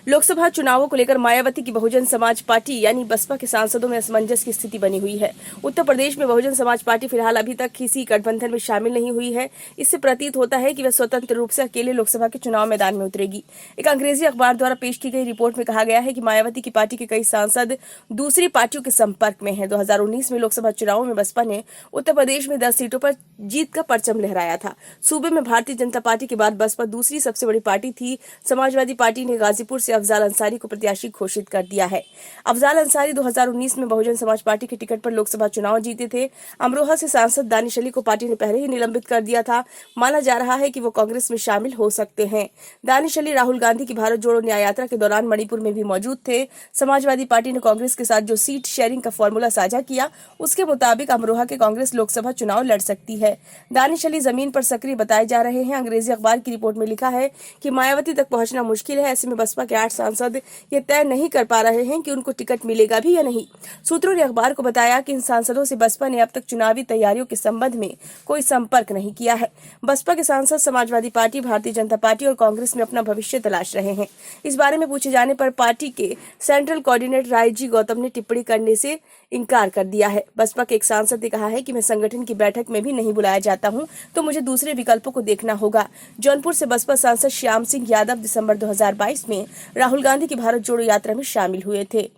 लोकसभा चुनावों को लेकर मायावती की बहुजन समाज पार्टी यानी बसपा के सांसदों में असमंजस की स्थिति बनी हुई है। उत्तर प्रदेश में बहुजन समाज पार्टी फिलहाल अभी तक किसी गठबंधन में शामिल नहीं हुई है। इससे प्रतीत होता है कि वह स्वतंत्र रूप से अकेले लोकसभा के चुनाव मैदान में उतरेगी। एक अंग्रेजी अखबार द्वारा पेश की गई रिपोर्ट में कहा गया है कि मायावती की पार्टी के कई सांसद दूसरी पार्टियों के संपर्क में है। 2019 में लोकसभा चुनावों में बसपा ने उत्तर प्रदेश में 10 सीटों पर जीत का परचम लहराया था। सूबे में भारतीय जनता पार्टी के बाद बसपा दूसरी सबसे बड़ी पार्टी थी। समाजवादी पार्टी ने गाजीपुर से अफजाल अंसारी को प्रत्याशी घोषित कर दिया है। अफजाल अंसारी 2019 में बहुजन समाज पार्टी के टिकट पर लोकसभा चुनाव जीते थे। अमरोहा से सांसद दानिश अली को पार्टी ने पहले ही निलंबित कर दिया था। माना जा रहा है कि वो कांग्रेस में शामिल हो सकते हैं। दानिश अली राहुल गांधी की भारत जोड़ो न्याय यात्रा के दौरान मणिपुर में भी मौजूद थे। समाजवादी पार्टी ने कांग्रेस के साथ जो सीट शेयरिंग का फॉर्मूला साझा किया, उसके मुताबिक अमरोहा के कांग्रेस लोकसभा चुनाव लड़ सकती है। दानिश अली जमीन पर सक्रिय बताए जा रहे हैं। अंग्रेजी अखबार की रिपोर्ट में लिखा है कि मायावती तक पहुंचना मुश्किल है। ऐसे में बसपा के 8 सांसद ये तय नहीं कर पा रहे हैं कि उनको टिकट मिलेगा भी या नहीं। सूत्रों ने अखबार को बताया कि इन सांसदों से बसपा ने अब तक चुनावी तैयारियों के संबंध में कोई संपर्क नहीं किया है। बसपा के सांसद समाजवादी पार्टी, भारतीय जनता पार्टी और कांग्रेस में अपना भविष्य तलाश रहे हैं। इस बारे में पूछे जाने पर पार्टी के सेंट्रल कोऑर्डिनेटर रायजी गौतम ने टिप्पणी करने से इनकार कर दिया है। बसपा के एक सांसद ने कहा है कि मैं संगठन की बैठक में भी नहीं बुलाया जाता हूं, तो मुझे दूसरे विकल्पों को देखना होगा। जौनपुर से बसपा सांसद श्याम सिंह यादव दिसंबर 2022 में राहुल गांधी की भारत जोड़ो यात्रा में शामिल हुए थे।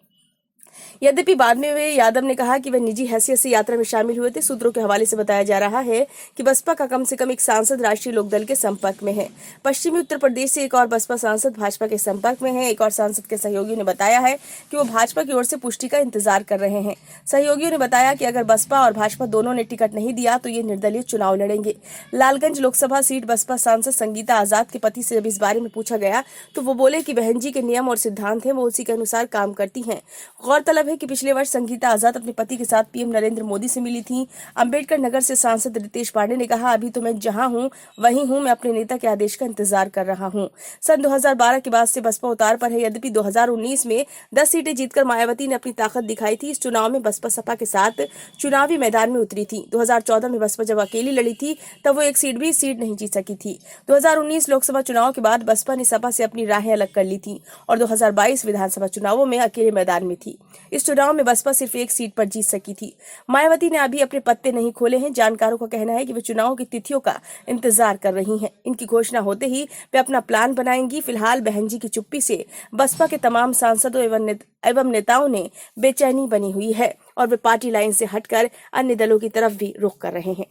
यद्यपि बाद में वे यादव ने कहा कि वे निजी हैसियत से यात्रा में शामिल हुए थे। सूत्रों के हवाले से बताया जा रहा है कि बसपा का कम से कम एक सांसद राष्ट्रीय लोकदल के संपर्क में है। पश्चिमी उत्तर प्रदेश से एक और बसपा सांसद भाजपा के संपर्क में है। एक और सांसद के सहयोगियों ने बताया है कि वो भाजपा की ओर से पुष्टि का इंतजार कर रहे हैं। सहयोगियों ने बताया कि अगर बसपा और भाजपा दोनों ने टिकट नहीं दिया तो ये निर्दलीय चुनाव लड़ेंगे। लालगंज लोकसभा सीट बसपा सांसद संगीता आजाद के पति से जब इस बारे में पूछा गया तो वो बोले कि बहन जी के नियम और सिद्धांत हैं, वो उसी के अनुसार काम करती हैं। गौरतलब है कि पिछले वर्ष संगीता आजाद अपने पति के साथ पीएम नरेंद्र मोदी से मिली थी। अंबेडकर नगर से सांसद रितेश पांडे ने कहा, अभी तो मैं जहां हूं वहीं हूं, मैं अपने नेता के आदेश का इंतजार कर रहा हूं। सन 2012 के बाद से बसपा उतार पर है। यद्यपि 2019 में 10 सीटें जीतकर मायावती ने अपनी ताकत दिखाई थी। इस चुनाव में बसपा सपा के साथ चुनावी मैदान में उतरी थी। 2014 में बसपा जब अकेली लड़ी थी तब वो एक सीट भी नहीं जीत सकी थी। 2019 लोकसभा चुनाव के बाद बसपा ने सपा से अपनी राहें अलग कर ली थी और 2022 विधानसभा चुनावों में अकेले मैदान में थी। इस चुनाव में बसपा सिर्फ एक सीट पर जीत सकी थी। मायावती ने अभी अपने पत्ते नहीं खोले हैं। जानकारों का कहना है कि वे चुनाव की तिथियों का इंतजार कर रही हैं। इनकी घोषणा होते ही वे अपना प्लान बनाएंगी। फिलहाल बहन जी की चुप्पी से बसपा के तमाम सांसदों एवं नेताओं ने बेचैनी बनी हुई है और वे पार्टी लाइन से हटकर अन्य दलों की तरफ भी रुख कर रहे हैं।